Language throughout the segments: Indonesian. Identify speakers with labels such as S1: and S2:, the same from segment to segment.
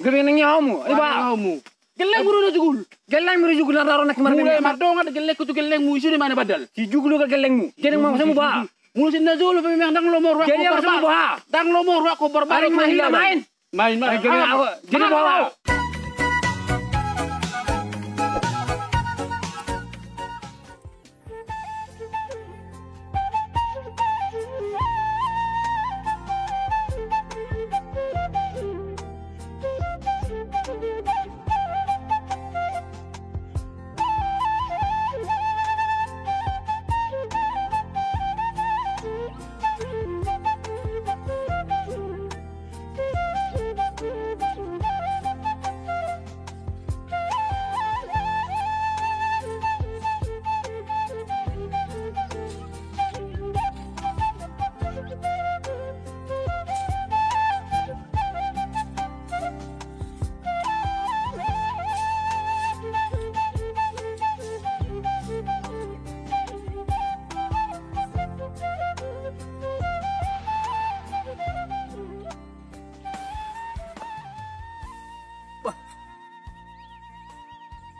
S1: Gerenengnya kamu. Iba.
S2: Kamu. Geleng buru na jugul.
S1: Geleng mu jugul na raro nak mar.
S2: Mulai mardong ada geleng kutu geleng mu isu di mana badal.
S1: Si jugul ka geleng mu. Geleng mau sama ba.
S2: Mulu sin na julu memang dang lomor wa.
S1: Geleng sama ba.
S2: Dang lomor wa ko berbalik
S1: main.
S2: Main.
S1: Geleng aku. Jadi bawa.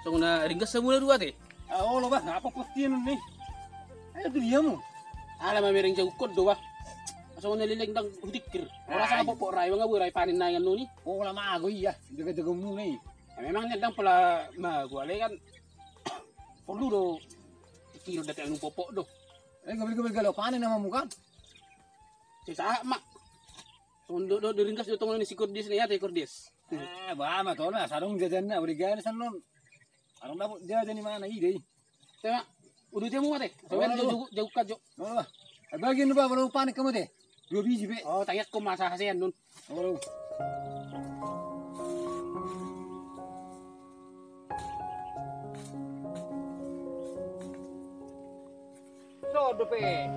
S2: So na ringkas sa mula dua te.
S1: Oh lo ba, apa putih ni? Ayo tu dia mu.
S2: Ala mamiring jauh kod do ba. So na liling dang hudikir. Ora sa po rai nga buray panin na yan no ni.
S1: Oh lama aku iya, jaga-jaga mu ni.
S2: Memang niya dang pala magwalay kan. Perlu do kilo dati ang popo do.
S1: Gabil-gabil galaw panin nama muka.
S2: Si sa mak. So do ringkas do tong ni si Kordis ni ate Kordis.
S1: Ba ma tol na sarung jajan na beri gaya san non. Arong dapat jajan ni mana ide.
S2: Tema udah dia mu ate. So jauh ka jo.
S1: Oh ba. Bagi nu ba baru panik kamu deh. 2 biji be.
S2: Oh tayat ko masa hasian nun.
S1: Oh. So pe.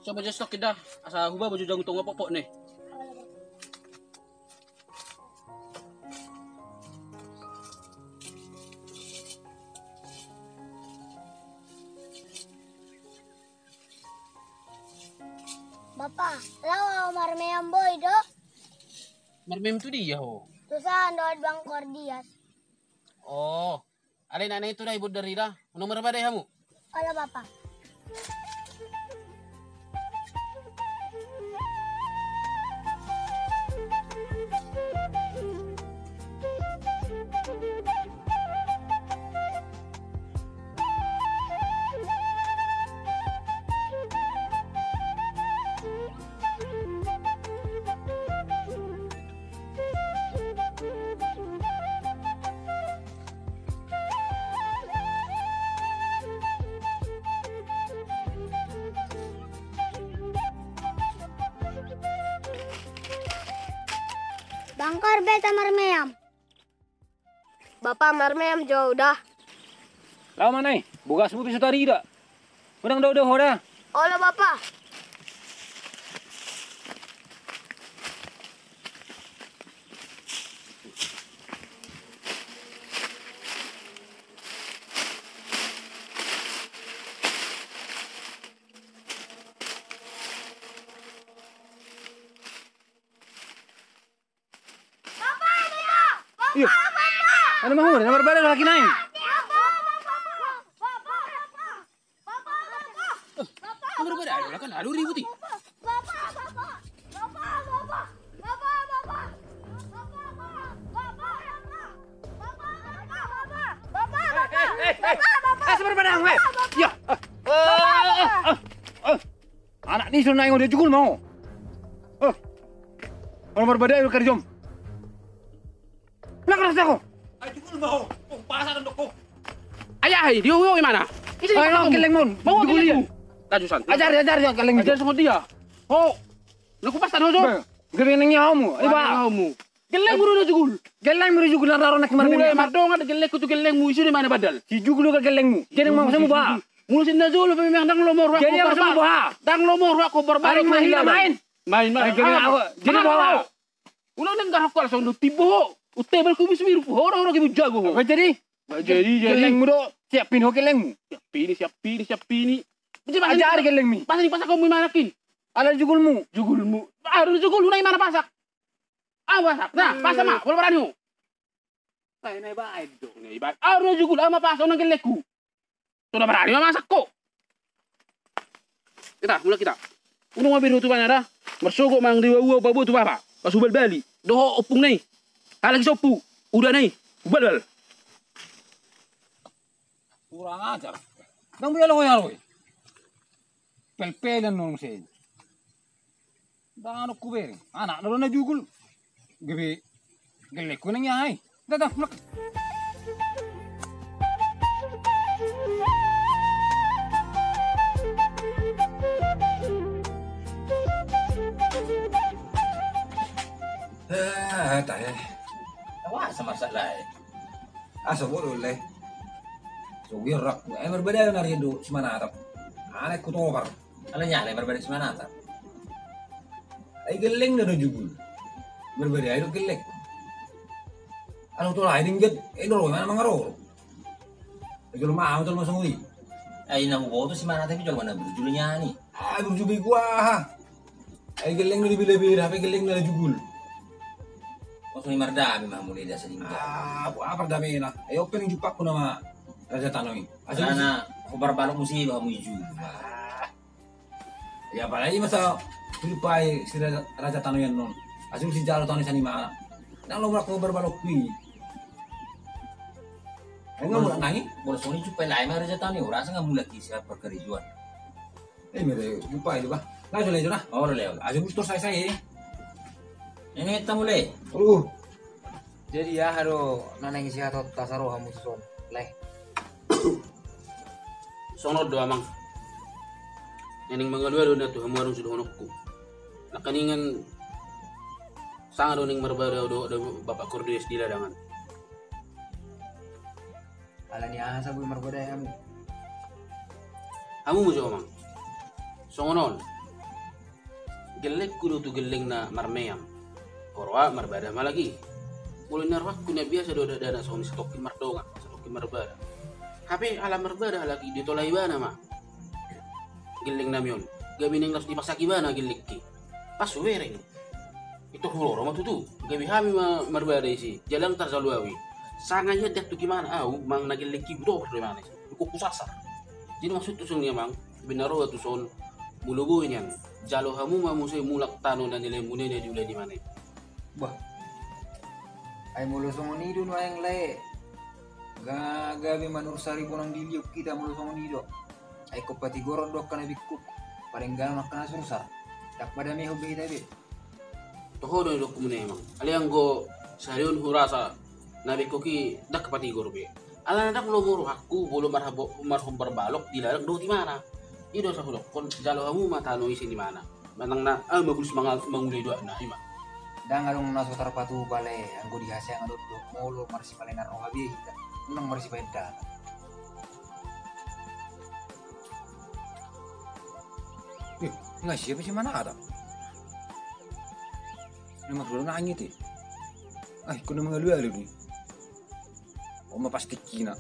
S2: So baju stok kita asa huba baju jang tong popok nih.
S3: Bapak, lawa marmeyam boy do.
S2: Marmem tu dia ho.
S3: Tusan doad bang Kordias.
S2: Oh, alin na itu dah ibu dari dah. Nomor berapa kamu?
S3: Halo bapak. Bangkar beta marmeyam. Bapak marmeyam jauh dah.
S1: Lama mana? Buka semua pisau tari dah. Udang dah hoda.
S3: Halo bapak.
S1: Iya. Ano mahuli? Nomor berapa lagi naik?
S2: Nomor berapa? Ayo kan lalu ribut nih.
S1: Sebenarnya weh. Ya. Anak ni suruh naik dia cukul mau. Nomor berapa kerja jom? Nak kerja aku.
S2: Ay, cukul mau. Pasar untuk ko. Ayah, dia gimana? Isa
S1: Ayo keleng mon.
S2: Bawa
S1: Jugul
S2: keleng
S1: iya.
S2: mo. Tajusan.
S1: Ajar ya keleng.
S2: Ajar sama dia. Oh. Naku pas tano jo.
S1: Gawin nang yamu.
S2: Iba mo. Geleng mo na jugul.
S1: Geleng mo jugul na raro nak marme.
S2: Mulai mardong ada geleng kutu geleng mo isu di mana badal.
S1: Si jugul ka geleng mo. Jadi mau sama ba.
S2: Mulu sin na jolo pa memang dang lomor wa.
S1: Jadi apa sama ba.
S2: Dang lomor wa ko barbaro.
S1: Paling mahina main.
S2: Main.
S1: Jadi bawa.
S2: Ulang nang gahak ko langsung tibo. Utebel ko bisu miru horo ki jago.
S1: Apa jadi?
S2: Jadi
S1: Geleng mo do siapin ho geleng mo.
S2: siap pini.
S1: Ajar geleng mi.
S2: Pasak ko mo manakin.
S1: Ala jugul mo.
S2: Jugul mo. Jugul na mana pasak. Pasak. Nah, pasak ma. Wala barani ho. Tay na ba ay do. Na iba. Jugul ama pasak nang gelekku. Sudah berani masak ko. Mula kita. Uno mabiru tu banara. Mersogo mang diwa babu tu baba. Pasubal bali. Doho opung nai. Halagi sopu. Udah nai. Bal.
S1: Kurang ajar. Nang biala ko yaro. Pel-pelan nung sen. Dano kubering. Anak na jugul. Gabi. Gelek ko nang yahay. Dadak.
S4: Tayo.
S5: Wah, sama masalah.
S4: Asa boleh leh. So girak. Berbeda na rin do semana atap. Anak ko tokar.
S5: Kalau nyala berbeda semana tak?
S4: Ay geleng na jugul. Berbeda ay do gelek. Ano to lain ingat. Ro mana mangaro. Kalau mau to masungui.
S5: Ay nang buo to semana tapi jual mana berjulnya ni.
S4: Ay berjubi gua. Ay geleng na bila-bila. Ay geleng na jugul.
S5: Waktu ni mardami mah mulai dah seding.
S4: Apa dami na. Ay opening jupak ko na ma. Raja Tanoi.
S5: Karena aku berbalok musibah muju.
S4: Ya apalagi masa lupai si Raja Tanoi non. Asul si Jalo Tanoi sani mana. Nang lo ko berbalok kui. Ay nga mo nangi.
S5: Boleh soni cupai lain mah Raja Tanoi. Rasa nggak mulai kisah perkerijuan.
S4: Mere lupai di ba. Na jole jona.
S5: Oh leo.
S4: Asul bustor saya.
S5: Ini kita mulai.
S6: Jadi ya haro nanang isi atau tasaro hamu son leh.
S2: Sonod do amang. Yaning mga luwalo na to hamuarong sudah honokku. Nakaningan sanga do ning marbada do Bapak Cordes di ladangan.
S6: Ala ni asa bu margoda hamu.
S2: Hamu mo jo amang. Songonon. Gelek kudu tu geleng na marmeyam. Korwa marbada malagi. Mulai narwak kunya biasa do dana soni stokin mardonga, stokin marbada. Tapi ala marbada lagi ditolai bana mah. Giling namyon. Gabi neng nas dipasaki bana gilikki. Pas wereng. Itu horor mah tutu. Gabi hami mah marbada isi. Jalang tarzaluawi. Sanganya dak tu gimana au mang nagilikki budo dari mana. Duko kusasa. Jadi maksud tu sungnya mang binaro tu son mulugo yang jalo hamu mah musai mulak tano dan nilai munene diulai di mana.
S6: Bah. Ay mulusong ni do no ayang le. Gabi manur sari punang diliuk kita mulusong ni do. Ay ko pati goron dok kana bikku. Paling ganak kana sursa. Tak pada mi hobi kita bi.
S2: Toho do dok mune emang. Aliang go sarion hurasa nabi koki dak pati gorbe. Ala nadak lo muru aku bolo marhum berbalok dilarang do di mana. Ido sa hudok kon jalo hamu matano isi di mana. Manang na bagus mangulay do na ima.
S6: Dang along naso tarpatu bale anggo dihasya ngado do molo marsi pale naro habi kita. Unang marsi peda.
S4: Nggak siapa sih mana ada. Ini maksudnya nangit eh. Ay, kung na mga luwalo ni. O mapastik kina.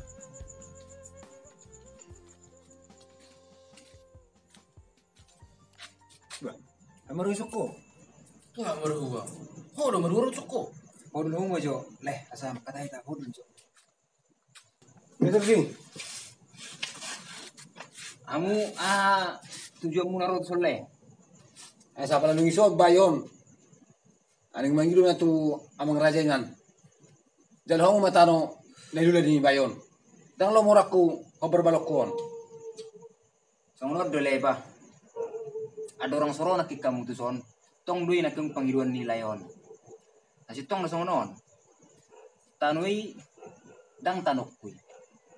S4: Ba, ay marusok ko.
S2: Tuh maruwa. Ho do maruro cukup.
S6: Hodul mo jo leh asa makatay ta hodul jo.
S4: Betul sih.
S6: Amu tujuan mu naro soleh.
S4: Ay sa pala lungisod bayon. Aning manggilo na tu amang raja ngan. Jalhong matano nailula ni bayon. Dang lo moraku berbalokon.
S6: Songonod dole ba. Ada orang soro nak kamu tu son. Tong dui nak panggiluan ni layon. Nasi tong na songonon. Tanui dang tanok kui.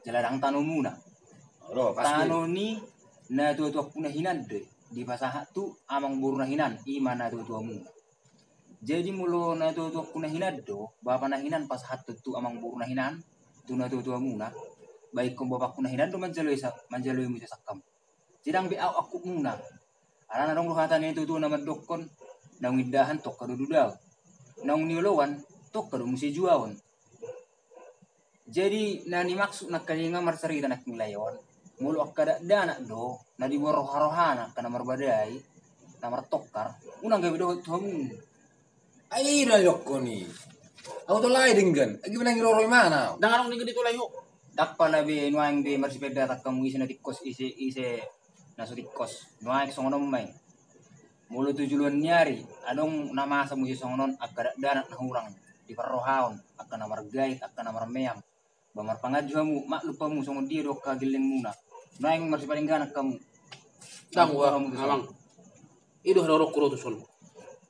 S6: Jala dang tano muna.
S4: Ro, pasti.
S6: Tano ni na tuwa kuna hinan de. Di pasahat tu amang buru na hinan ima na tuwa mu. Jadi mulo na tuwa kuna hinan do, bapa na hinan pasahat tu amang buru na hinan, tu na tuwa mu na. Baik kung bapak kuna hinan do manjaloy mo sa sakam. Sidang bi aku muna. Ana na dong luhatan ni tuwa na madokon, nang idahan tok kadududaw. Nang niulawan tok kadu musi juawan. Jadi nani maksud nak kalinga marsarita nak nilayon. Mulu akada dana do na di rohana kana marbadai na martokar unang gabi do tuhamu.
S4: Ay, rayok ko ni. Ako to lai dinggan. Agi manang iroroy mana?
S2: Dangan ang dito layo.
S6: Dakpa labi nuang di marsipeda takam isi na tikos isi naso tikos. Nuang songonom may. Mulu tujuluan nyari adong nama sa musi songonon akada dana na hurang di parrohaon akana margait akana marmeam. Bamar pangadjuhamu mak lupa mu songon dia do kagiling muna. Naing masih paling ganak kamu.
S2: Dang wa amang. Ido haroro kuro to son.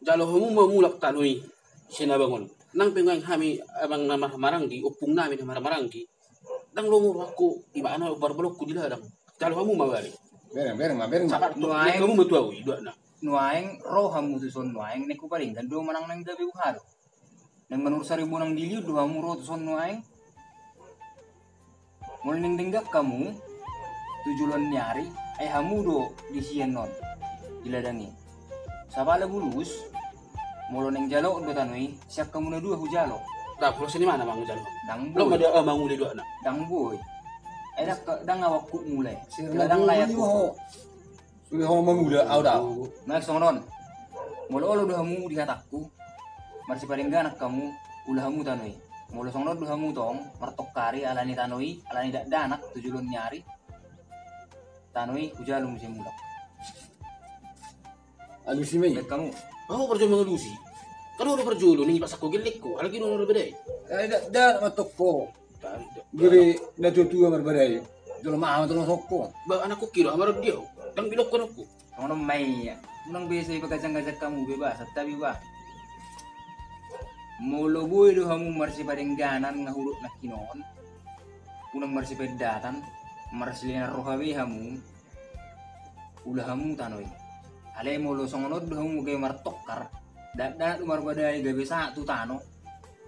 S2: Jalo hamu mamulak tanoi sinabangon. Nang pengang hami abang nama maranggi upung namin na maranggi. Dang lumur aku iba ano barbalok ku diladang. Jalo hamu mawali.
S4: Bereng ma.
S2: Sakat to kamu metuau ido na.
S6: Nuaing roh hamu tu son nuaing neku paling dan do manang nang gabi buharo. Nang manur saribu nang diliu do hamu roh tu son nuaing. Mul ning dinggak kamu tujuan nyari hamu do di sian non diladangi. Sabala bulus molo neng jalo do tanoi siap kamu na dua hujalo.
S2: Da pulo sini mana mang jalo.
S6: Dang
S2: Lo
S6: boy.
S2: ada amang uli do na.
S6: Dang boy. Dang awak ku mulai.
S4: Sirna
S6: Dang layak
S4: mo.
S6: ku.
S4: Sudah ho manguda auda.
S6: Naik songon. Molo olo do hamu di hatakku. Marsi paling ganak kamu ulah hamu tanoi. Molo songon do hamu tong martok kari alani tanoi alani dak danak tujuan nyari. Tanoi hujalo musim mulak.
S4: Alu si may.
S6: Baik kamu.
S2: Oh perjo mengelusi. Kan udah perjulu nih pas aku gelik ko. Lagi no bedai.
S4: Ay da matok ko. Giri na tuwa marbaday. Dolo ma to sokko.
S2: Ba anakku kira amar dia. Dang bilok ko nako.
S6: Songon may. Unang biasa ipagkajang-kajang kamu bebas tapi ba. Molo boy do hamu marsi padengganan ngahuluk na kinon. Unang marsi pedatan. Marsilina rohawi hamu ulah hamu tanoi ale molo songonod do hamu gay martokar da umar badai gabe sa tu tano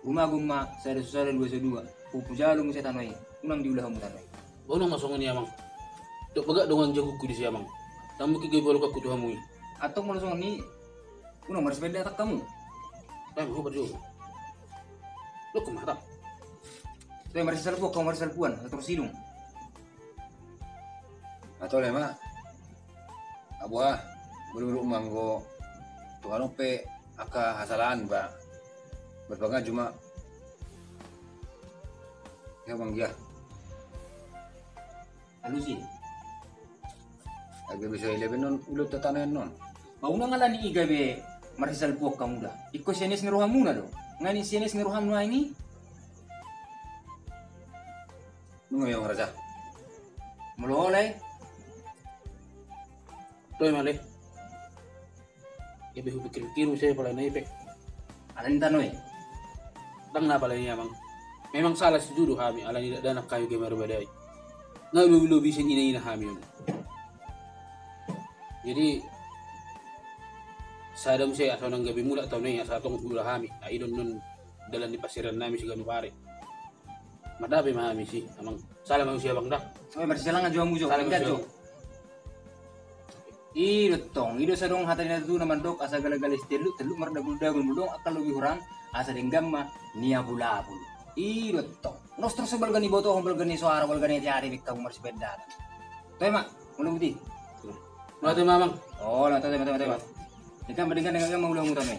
S6: guma sada susada dua pupujalo mo sa tanoi unang diulah hamu tanoi
S2: Bono masongan ni amang. Dok baga dongan jago ku di si amang. Tamu ki gebol ka ku tu hamui.
S6: atau molo songoni unang marsipeda tak kamu
S2: Tamu ho perjo. Lo kumata.
S6: tu marsal po kamu marsal puan terus sidung
S4: Atau lema. Abua bulu manggo tuhan pe aka hasalan ba. Berbagai cuma ya bang ya.
S6: lalu sih
S4: Agak bisa 11 non ulut tatanan non.
S6: mauna nga ni igabe marsal po kamu dah ikko sianis ni rohamu na do ngani sianis ni rohamu na ini
S4: Nung yung raja.
S6: melolai
S2: Toy male. Ibe hu pikir kiru saya pala na ipe.
S6: alin tanoi
S2: Dang na pala ni amang. Memang salah sejudu kami ala ni danak kayu ge badai. Nga lu bisin ina kami yun. Jadi sadam saya atau nang gabi mula tau na sa atong ulah kami. Aidon nun dalan di pasiran nami sigano pare. Madabi mahami si amang salah manusia bang dah.
S6: so marsal nga juamu jo
S2: Salah
S6: kamu
S2: manusia.
S6: Ido tong, ido sa dong hatay na doon naman dok asa galagalis telu mardagul-dagul mulong akal lubi hurang asa dinggam ma niya bulabul. Ido tong. Nostro sa balgani boto kung balgani so araw balgani ti ari bikka kumar si pedada. Toy ma, mulong buti.
S2: Mati mamang.
S6: Oh, lang toy ma. Ikaw madinggan dengan mau mulong mo